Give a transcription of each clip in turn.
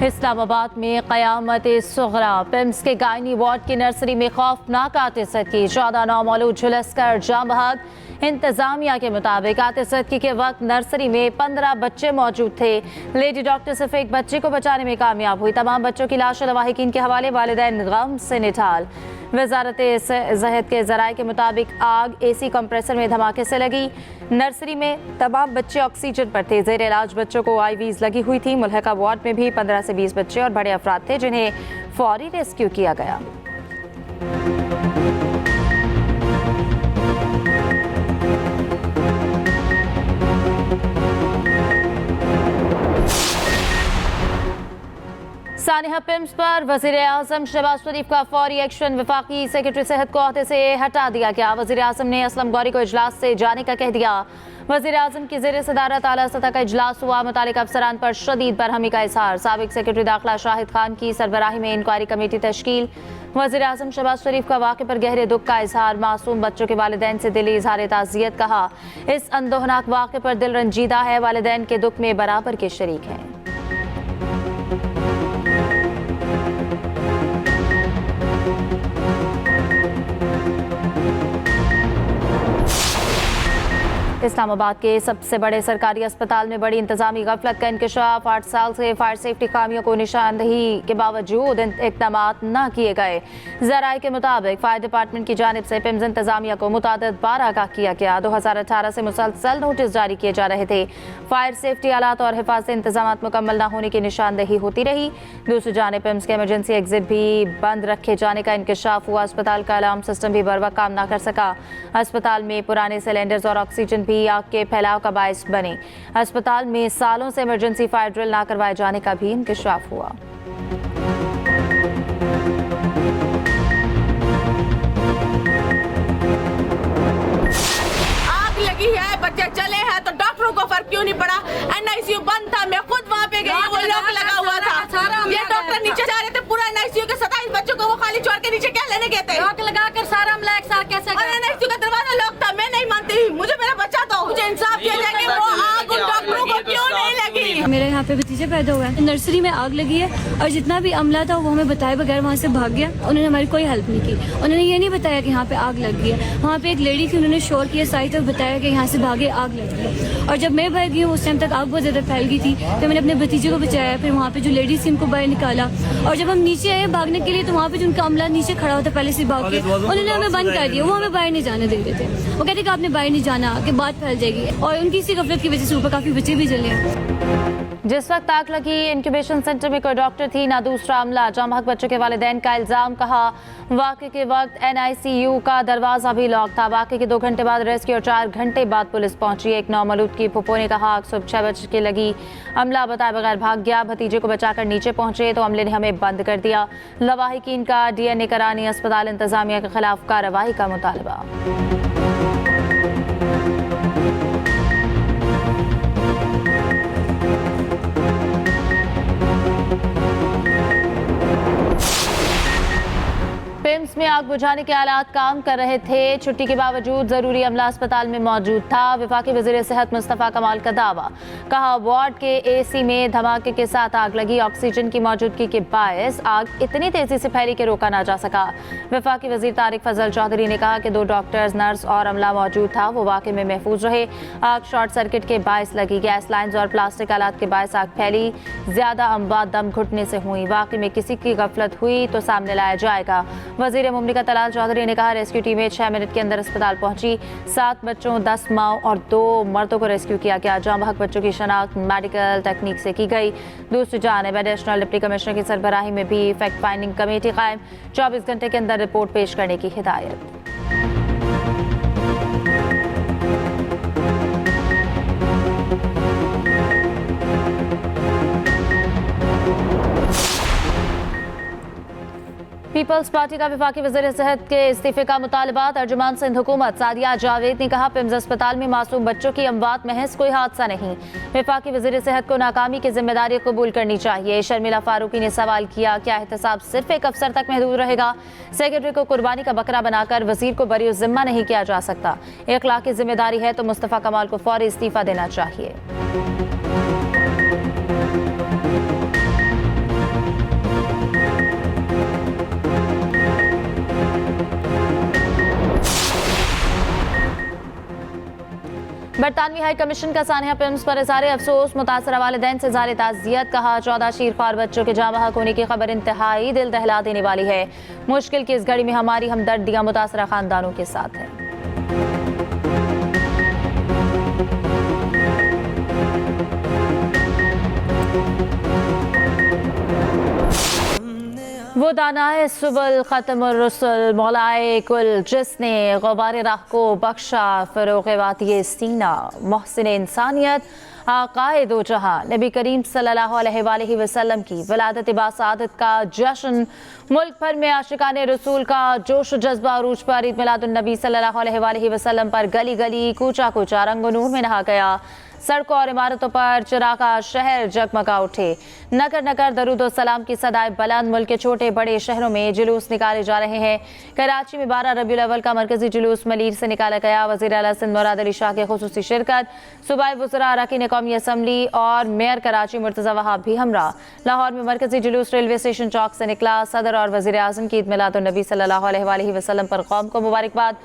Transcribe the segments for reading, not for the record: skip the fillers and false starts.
इस्लामाबाद में क़यामत सुग़रा। पिम्स के गायनी वार्ड की नर्सरी में खौफनाक आतिशगी, 14 नौमौलूद झुलस कर जाम बहक। इंतजामिया के मुताबिक आतिशगी के वक्त नर्सरी में 15 बच्चे मौजूद थे। लेडी डॉक्टर सिर्फ एक बच्चे को बचाने में कामयाब हुई। तमाम बच्चों की लाशें लवाहिकीन के हवाले, वालिदैन गम से निठाल। वजारत सेहत के ज़राए के मुताबिक आग एसी कंप्रेसर में धमाके से लगी। नर्सरी में तमाम बच्चे ऑक्सीजन पर थे। ज़ेर इलाज बच्चों को आईवीज़ लगी हुई थी। मुल्हका वार्ड में भी 15 से 20 बच्चे और बड़े अफराद थे जिन्हें फौरी रेस्क्यू किया गया। सानिहा पिम्स पर वज़ीर आज़म शहबाज शरीफ का फौरी एक्शन। वफाकी सेक्रेटरी सेहत को अहदे से हटा दिया गया। वज़ीर आज़म ने असलम गौरी को इजलास से जाने का कह दिया। वज़ीर आज़म की ज़ेर सदारत आला सतह का इजलास हुआ। मुतालिका अफसरान पर शदीद बरहमी का इजहार। साबिक सेक्रेटरी दाखिला शाहिद खान की सरबराही में इंक्वायरी कमेटी तश्कील। वज़ीर आज़म शहबाज शरीफ का वाक़े पर गहरे दुख का इजहार। मासूम बच्चों के वालिदैन से दिली इजहार ताज़ियत। कहा, इस अंदोहनाक वाक़े पर दिल रंजीदा है। वालिदैन के दुख में बराबर के शरीक हैं। इस्लामाबाद के सबसे बड़े सरकारी अस्पताल में बड़ी इंतजामी गफलत का इंकशाफ। 8 साल से फायर सेफ्टी खामियों को निशानदही के बावजूद इकदाम न किए गए। ज़राए के मुताबिक फायर डिपार्टमेंट की जानिब से पिम्स इंतजामिया को मुतादिद बार आगाह किया गया। 2018 से मुसलसल नोटिस जारी किए जा रहे थे। फायर सेफ्टी आलात और हिफाजती इंतजाम मुकम्मल न होने की निशानदही होती रही। दूसरी जानिब पिम्स के इमरजेंसी एग्जिट भी बंद रखे जाने का इंकशाफ हुआ। अस्पताल का अलार्म सिस्टम भी बर वक्त काम न कर सका। अस्पताल में पुराने सिलेंडर्स और ऑक्सीजन आग के फैलाव का बायस बने। अस्पताल में सालों से इमरजेंसी फायर ड्रिल ना करवाए जाने का भी इंकशाफ हुआ। आग लगी है, बच्चे चले हैं तो डॉक्टरों को फर्क क्यों नहीं पड़ा? एनआईसीयू बंद था, मैं खुद वहाँ पे गई, वो लॉक लगा हुआ था। ये डॉक्टर नीचे जा रहे थे, पूरा एनआईसीयू के 27 बच्चों को वो खाली छोड़ के नीचे क्या लेने गए थे? लॉक लगाकर सारा अमला एक साथ कैसे? और एनआईसीयू का दरवाजा लॉक था। मैं नहीं मानती, मुझे मेरा बच्चा दो, मुझे इंसाफ दिया जाए कि वो आग उन डॉक्टरों को क्यों नहीं लगी। मेरे यहाँ पे भतीजे पैदा हुआ है, नर्सरी में आग लगी है और जितना भी अमला था वो हमें बताए बगैर वहाँ से भाग गया। उन्होंने हमारी कोई हेल्प नहीं की। उन्होंने ये नहीं बताया कि यहाँ पे आग लग गई है। वहाँ पे एक लेडी थी, उन्होंने शोर किया साइड और बताया कि यहाँ से भागे, आग लग गई। और जब मैं भाग गई उस टाइम तक आग बहुत ज्यादा फैल गई थी। फिर मैंने अपने भतीजे को बचाया, फिर वहाँ पे जो लेडीज थी उनको बाहर निकाला। और जब हम नीचे आए भागने के लिए तो वहाँ पे जो उनका अमला नीचे खड़ा होता पहले से भाग के, उन्होंने हमें बंद कर दिया। वो हमें बाहर नहीं जाने दे रहे थे। वो कहते कि आपने बाहर नहीं जाना, कि बात फैल जाएगी। और उनकी इसी गफलत की वजह से ऊपर काफी बच्चे भी जले हैं। जिस वक्त आग लगी इंक्यूबेशन सेंटर में कोई डॉक्टर थी ना दूसरा अमला। जाम हक बच्चों के वालिदैन का इल्जाम। कहा, वाक़े के वक्त एनआईसीयू का दरवाजा भी लॉक था। वाक़े के 2 घंटे बाद रेस्क्यू और 4 घंटे बाद पुलिस पहुंची। एक नौमौलूद की फुप्पो ने कहा, आग सुबह 6 बजे के लगी, अमला बताए बगैर भाग गया। भतीजे को बचाकर नीचे पहुंचे तो अमले ने हमें बंद कर दिया। लवाहिकीन का DNA करानी, अस्पताल इंतजामिया के खिलाफ कार्रवाई का मुतालबा। पिम्स में आग बुझाने के आलात काम कर रहे थे। छुट्टी के बावजूद जरूरी अमला अस्पताल में मौजूद था। वफाकी वज़ीर सेहत मुस्तफ़ा कमाल का दावा। कहा, वार्ड के एसी में धमाके के साथ आग लगी। ऑक्सीजन की मौजूदगी के बायस आग इतनी तेजी से फैली कि रोका ना जा सका। वफाकी वज़ीर तारिक फजल चौधरी ने कहा कि 2 डॉक्टर्स, नर्स और अमला मौजूद था। वो वाक़े में महफूज रहे। आग शॉर्ट सर्किट के बायस लगी। गैस लाइन्स और प्लास्टिक आलात के बायस आग फैली। ज्यादा अमवात दम घुटने से हुई। वाक़े में किसी की गफलत हुई तो सामने लाया जाएगा। वज़ीर मुमलिकत तलाल चौधरी ने कहा, रेस्क्यू टीमें 6 मिनट के अंदर अस्पताल पहुंची। 7 बच्चों, 10 माओ और 2 मर्दों को रेस्क्यू किया गया। जाम बहक बच्चों की शनाख्त मेडिकल टेक्निक से की गई। दूसरी जानिब एडिशनल डिप्टी कमिश्नर की सरबराही में भी फैक्ट फाइंडिंग कमेटी कायम। 24 घंटे के अंदर रिपोर्ट पेश करने की हिदायत। पीपल्स पार्टी का वफाकी वज़ीर सेहत के इस्तीफे का मुतालबा। तर्जुमान सिंध हुकूमत सादिया जावेद ने कहा, पिम्स अस्पताल में मासूम बच्चों की अमवात महज कोई हादसा नहीं। वफाकी वज़ीर सेहत को नाकामी की जिम्मेदारी कबूल करनी चाहिए। शर्मिला फारूकी ने सवाल किया, क्या एहतसाब सिर्फ एक अफसर तक महदूद रहेगा? सेक्रेटरी को कुर्बानी का बकरा बनाकर वजीर को बरी जिम्मा नहीं किया जा सकता। इखलाकी जिम्मेदारी है तो मुस्तफ़ा कमाल को फौरी इस्तीफा देना चाहिए। बरतानवी हाई कमीशन का सानिया फिल्म्स पर इज़हार अफसोस, मुतासरा वालिदैन से इज़हार ताज़ियत। कहा 14 शीरख्वार बच्चों के जाँ बहक होने की खबर इंतहाई दिल दहला देने वाली है। मुश्किल की इस घड़ी में हमारी हमदर्दियाँ मुतासरा खानदानों के साथ है। वो दानाए सुबल ख़त्मुर रुसुल मौलाए कुल जिसने ग़ुबारे राह को बख्शा फ़रोग़ वातिए सीना मोहसिन इंसानियत आक़ाए दो जहां नबी करीम सल्लल्लाहु अलैहि वसल्लम की विलादत बासादत का जश्न। मुल्क भर में आशिकाने रसूल का जोश जज्बा अरूज पर ईद मिलादुन नबी सल्लल्लाहु अलैहि वसल्लम पर गली गली कूचा कूचा रंग नूर में नहा गया। सड़कों और इमारतों पर चिरागा शहर जगमगा उठे। नगर नगर दरूद और सलाम की सदाएं बुलंद। मुल्क के छोटे बड़े शहरों में जुलूस निकाले जा रहे हैं। कराची में 12 रबीउल अव्वल का मरकजी जुलूस मलीर से निकाला गया। वज़ीर आला सिंध मुराद अली शाह के खुसूसी शिरकत। सूबाई वज़रा, अरकान कौमी असम्बली और मेयर कराची मुर्तज़ा वहाब भी हमरा। लाहौर में मरकजी जुलूस रेलवे स्टेशन चौक से निकला। सदर और वज़ीर आज़म की ईद मिलादुन नबी सल्लल्लाहु अलैहि वसल्लम पर कौम को मुबारकबाद।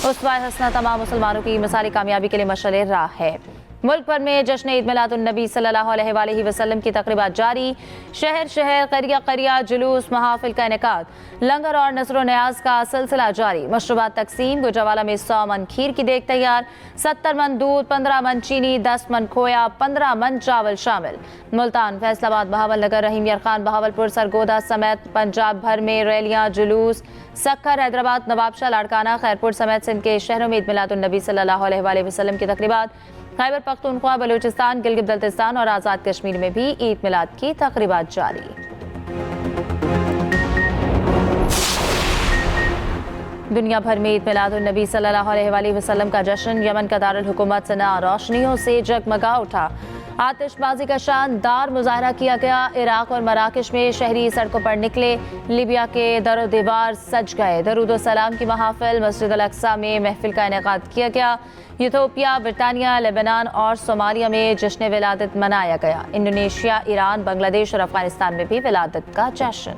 उसवा हसना तमाम मुसलमानों की मिसाली कामयाबी के लिए मशअल राह है। मुल्क भर में जश्न ईद मिलादुन नबी सल्लल्लाहु अलैहि वसल्लम की तक़रीबात जारी। शहर शहर करिया करिया जुलूस महाफिल का इनेकाद। लंगर और नज़र न्याज का सिलसिला जारी। मशरूबात तकसीम। गुजरावाला में 100 मन खीर की देग तैयार। 70 मन दूध, 15 मन चीनी, 10 मन खोया, 15 मन चावल शामिल। मुल्तान, फैसलाबाद, बहावलनगर, रहीम यार खान, बहावलपुर, सरगोदा समेत पंजाब भर में रैलियां जुलूस। सक्कर, हैदराबाद, नवाबशाह, लाड़काना, खैरपुर समेत सिंध के शहरों में ईद मिलादुन नबी सल्लल्लाहु अलैहि वसल्लम की तक़रीबात। खैबर पख्तूनख्वा, बलूचिस्तान, गिलगित बल्तिस्तान और आज़ाद कश्मीर में भी ईद मिलाद की तक़रीबात जारी। दुनिया भर में ईद मिलादुन नबी सल्लल्लाहु अलैहि वसल्लम का जश्न। यमन का दारुल हुकूमत सना रोशनियों से जगमगा उठा। आतिशबाजी का शानदार मुजाहरा किया गया। इराक और मराकश में शहरी सड़कों पर निकले। लीबिया के दरो दीवार सज गए। दरूद व सलाम की महाफिल। मस्जिद अल अक्सा में महफिल का इनेकाद किया गया। इथियोपिया, ब्रिटानिया, लेबनान और सोमालिया में जश्न विलादत मनाया गया। इंडोनेशिया, ईरान, बांग्लादेश और अफगानिस्तान में भी विलादत का जश्न।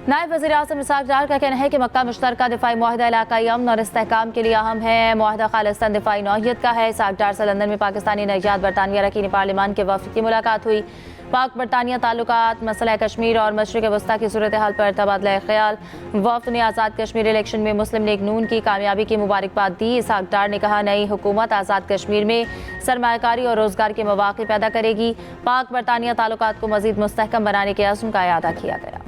नायब वज़ीर आज़म इसाक डार का कहना है कि मक्का मुश्तरका दिफाई मुआहिदा इलाकाई अमन और इस्तेहकाम के लिए अहम है। मुआहिदा खालिस्तान दिफाई नौइयत का है। इसाक डार से लंदन में पाकिस्तानी नैजात बरतानिया अरकान पार्लियामान के वफ़द की मुलाकात हुई। पाक बरतानिया ताल्लुकात, मसला कश्मीर और मशरिक़ वस्ता की सूरत हाल पर तबादला ख्याल। वफ़द ने आज़ाद कश्मीर इलेक्शन में मुस्लिम लीग नून की कामयाबी की मुबारकबाद दी। इसाक डार ने कहा, नई हुकूमत आज़ाद कश्मीर में सरमायाकारी और रोज़गार के मौक़े पैदा करेगी। पाक बरतानिया ताल्लुकात को मज़ीद मुस्तहकम बनाने के अज़्म का इआदा किया गया।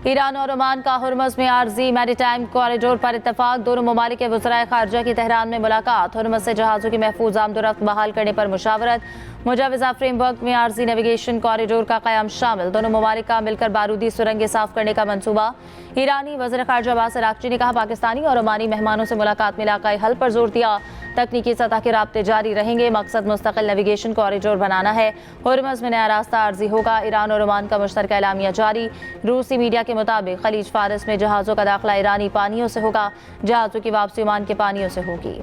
ईरान और ओमान का हुर्मज़ में आर्जी मैरीटाइम कॉरिडोर पर इत्तफाक। दोनों ममालिक के वज़राए ख़ारजा की तेहरान में मुलाकात। हुर्मज़ से जहाज़ों की महफूज आमदोरफ्त बहाल करने पर मुशावरत। मुजाविज़ा फ्रेमवर्क में आर्जी नेविगेशन कॉरिडोर का क़याम शामिल। दोनों ममालिक का मिलकर बारूदी सुरंगें साफ करने का मंसूबा। ईरानी वज़ीर ख़ारजा अब्बास अराग़ची ने कहा, पाकिस्तानी और ओमानी मेहमानों से मुलाकात में इलाक़ाई हल पर जोर दिया। तकनीकी सतह के राब्ते जारी रहेंगे। मकसद मुस्तकिल नेविगेशन कॉरिडोर बनाना है। हुर्मज़ में नया रास्ता आर्जी होगा। ईरान और ओमान का मुश्तरका एलामिया जारी। रूसी मीडिया के मुताबिक खलीज फारस में जहाज़ों का दाखिला ईरानी पानियों से होगा। जहाज़ों की वापसी ओमान के पानियों से होगी।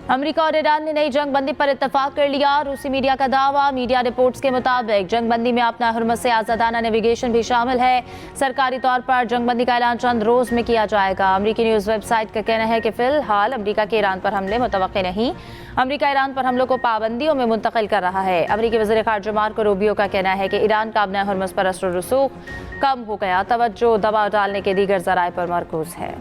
अमेरिका और ईरान ने नई जंग बंदी पर इत्तफाक कर लिया। रूसी मीडिया का दावा। मीडिया रिपोर्ट्स के मुताबिक जंग बंदी में अपना हुर्मज़ से आज़ादाना नेविगेशन भी शामिल है। सरकारी तौर पर जंग बंदी का ऐलान चंद रोज़ में किया जाएगा। अमेरिकी न्यूज़ वेबसाइट का कहना है कि फ़िलहाल अमेरिका के ईरान पर हमले मुतवक्के नहीं। अमेरिका ईरान पर हमलों को पाबंदियों में मुंतकिल कर रहा है। अमेरिकी वज़ीर ख़ारजा मार्को रूबियो का कहना है कि ईरान का अपना हुर्मज़ पर असर रसूख कम हो गया। तवज्जो दबाव डालने के दीगर ज़राए पर मरकूज़ है।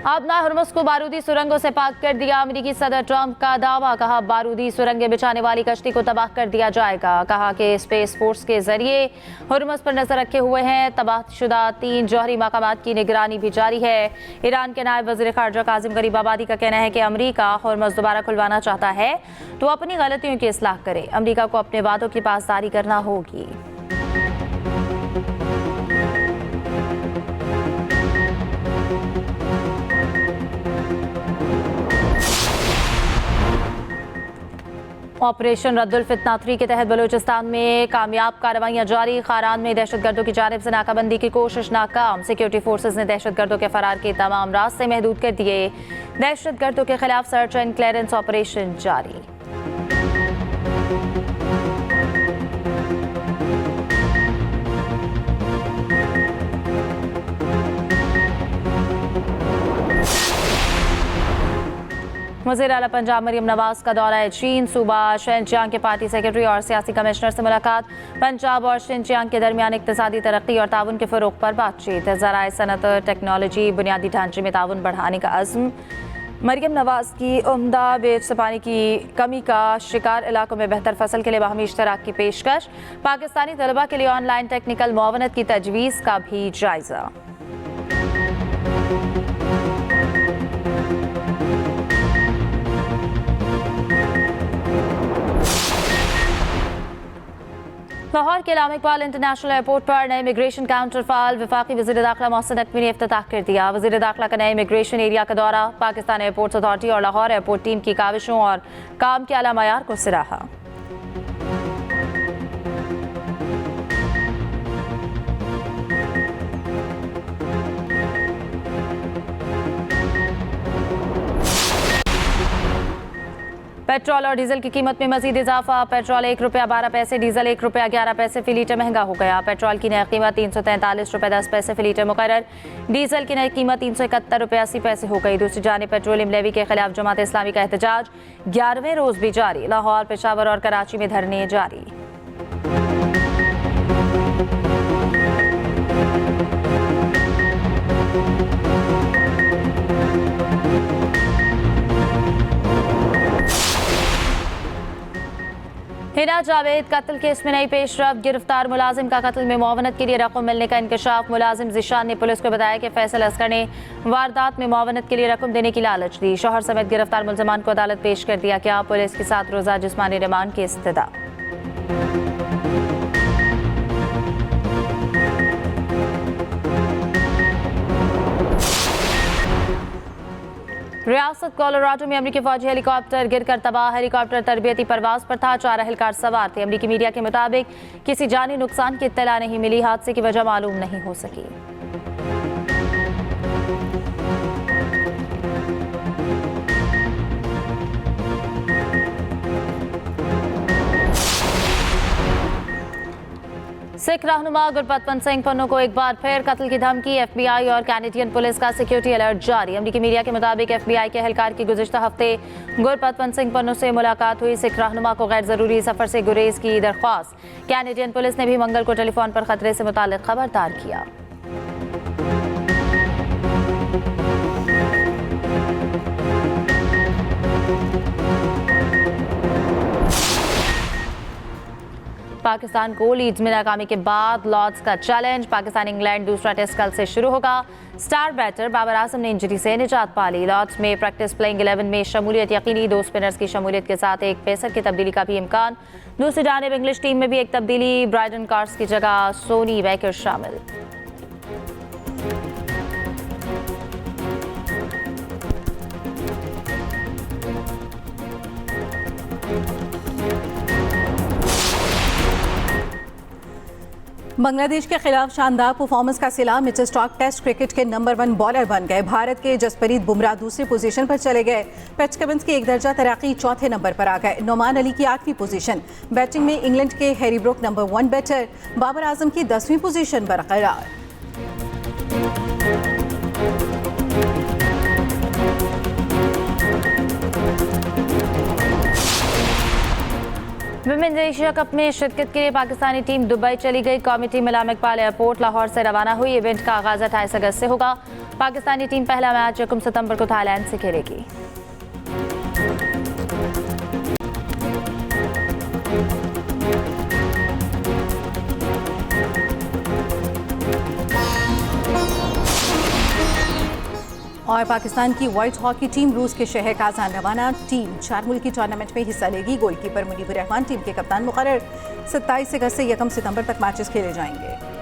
अपना हुर्मुज़ को बारूदी सुरंगों से पाक कर दिया। अमेरिकी सदर ट्रंप का दावा, कहा बारूदी सुरंगें बिछाने वाली कश्ती को तबाह कर दिया जाएगा। कहा कि स्पेस फोर्स के जरिए हुर्मुज़ पर नजर रखे हुए हैं। तबाहशुदा 3 जौहरी मकामात की निगरानी भी जारी है। ईरान के नायब वज़ीर ख़ारजा कासिम गरीबाबादी का कहना है कि अमेरिका हुर्मुज़ दोबारा खुलवाना चाहता है तो अपनी गलतियों की इस्लाह करे। अमेरिका को अपने वादों की पासदारी करना होगी। ऑपरेशन रद्दुल फितना 3 के तहत बलूचिस्तान में कामयाब कार्रवाइयां जारी। खारान में दहशतगर्दों की जानिब से नाकाबंदी की कोशिश नाकाम। सिक्योरिटी फोर्सेज ने दहशतगर्दों के फरार के तमाम रास्ते महदूद कर दिए। दहशतगर्दों के खिलाफ सर्च एंड क्लियरेंस ऑपरेशन जारी। वज़ीर आला पंजाब मरियम नवाज का दौरा है चीन। सूबा शिनजियांग के पार्टी सेक्रेटरी और सियासी कमिश्नर से मुलाकात। पंजाब और शिनजियांग के दरमियान इक्तिसादी तरक्की और ताउन के फ़रोग़ पर बातचीत। ज़राए सनत, टेक्नोलॉजी, बुनियादी ढांचे में ताउन बढ़ाने का अज़्म। मरियम नवाज की उम्दा बेच से पानी की कमी का शिकार इलाकों में बेहतर फसल के लिए बाहमी इश्तराक की पेशकश। पाकिस्तानी तलबा के लिए ऑनलाइन टेक्निकल मुआवनत की तजवीज़ का भी जायज़ा। लाहौर के इलामा इकबाल इंटरनेशनल एयरपोर्ट पर नए इमिग्रेशन काउंटर फाल। वफाकी वज़ीर दाखिला मोहसिन नकवी ने इफ्तिताह कर दिया। वज़ीर दाखिला का नए इमिग्रेशन एरिया का दौरा। पाकिस्तान एयरपोर्ट्स अथॉरिटी और लाहौर एयरपोर्ट टीम की काविशों और काम के आला मयार को सराहा। पेट्रोल और डीजल की कीमत में मजीद इजाफा। पेट्रोल ₹1.12, डीजल ₹1.11 फी लीटर महंगा हो गया। पेट्रोल की नई कीमत ₹343.10 फी लीटर मुकर्रर। डीजल की नई कीमत ₹371.80 हो गई। दूसरी जानिब पेट्रोलियम लेवी के खिलाफ जमात इस्लामी का एहतजाज 11वें रोज भी जारी। लाहौर, पेशावर और कराची में धरने जारी। हिना जावेद कत्ल केस में नई पेशरफ। गिरफ्तार मुलाजिम का कत्ल में मुआवनत के लिए रकम मिलने का इंकशाफ। मुलाजिम जिशान ने पुलिस को बताया कि फैसल अस्कर ने वारदात में मुआवनत के लिए रकम देने की लालच दी। शौहर समेत गिरफ्तार मुलजमान को अदालत पेश कर दिया गया। पुलिस की 7 रोज़ा जिस्मानी रिमांड की इस्तदा। रियासत कोलोराडो में अमेरिकी फौजी हेलीकॉप्टर गिरकर तबाह। हेलीकॉप्टर तरबियती परवाज पर था। 4 अहलकार सवार थे। अमेरिकी मीडिया के मुताबिक किसी जानी नुकसान की इत्तला नहीं मिली। हादसे की वजह मालूम नहीं हो सकी। सिख रहनुमा गुरपतवंत सिंह पन्नू को एक बार फिर कत्ल की धमकी। FBI और कैनेडियन पुलिस का सिक्योरिटी अलर्ट जारी। अमेरिकी मीडिया के मुताबिक FBI के एहलकार की गुज़िश्ता हफ्ते गुरपतवंत सिंह पन्नू से मुलाकात हुई। सिख रहनुमा को गैर ज़रूरी सफ़र से गुरेज की दरख्वास्त। कैनेडियन पुलिस ने भी मंगल को टेलीफोन पर खतरे से मुताल्लिक़ खबरदार किया। पाकिस्तान को लीड्स में नाकामी के बाद लॉर्ड्स का चैलेंज। पाकिस्तान इंग्लैंड दूसरा टेस्ट कल से शुरू होगा। स्टार बैटर बाबर आजम ने इंजरी से निजात पा ली। लॉर्ड्स में प्रैक्टिस प्लेइंग 11 में शमूलियत यकीनी। 2 स्पिनर्स की शमूलियत के साथ एक पेसर की तब्दीली का भी इम्कान। दूसरी जानिब इंग्लिश टीम में भी एक तब्दीली। ब्राइडन कार्स की जगह सोनी बैकर शामिल। बांग्लादेश के खिलाफ शानदार परफॉर्मेंस का सिला। मिचेल स्टार्क टेस्ट क्रिकेट के नंबर 1 बॉलर बन गए। भारत के जसप्रीत बुमराह दूसरी पोजीशन पर चले गए। पैट कमिंस की एक दर्जा तरक्की 4थे नंबर पर आ गए। नोमान अली की 8वीं पोजीशन। बैटिंग में इंग्लैंड के Harry Brook number 1 batter. Babar Azam की 10वीं पोजीशन बरकरार। विमेन एशिया कप में शिरकत के लिए पाकिस्तानी टीम दुबई चली गई। कौमी टीम इलामा इकबाल एयरपोर्ट लाहौर से रवाना हुई। इवेंट का आगाज 28 अगस्त से होगा। पाकिस्तानी टीम पहला मैच 1 सितंबर को थाईलैंड से खेलेगी। और पाकिस्तान की व्हाइट हॉकी टीम रूस के शहर काजान रवाना। टीम 4 मुल्की टूर्नामेंट में हिस्सा लेगी। गोलकीपर मुनीबुर रहमान टीम के कप्तान मुकर्रर। 27 अगस्त से 1 सितंबर तक मैचेस खेले जाएंगे।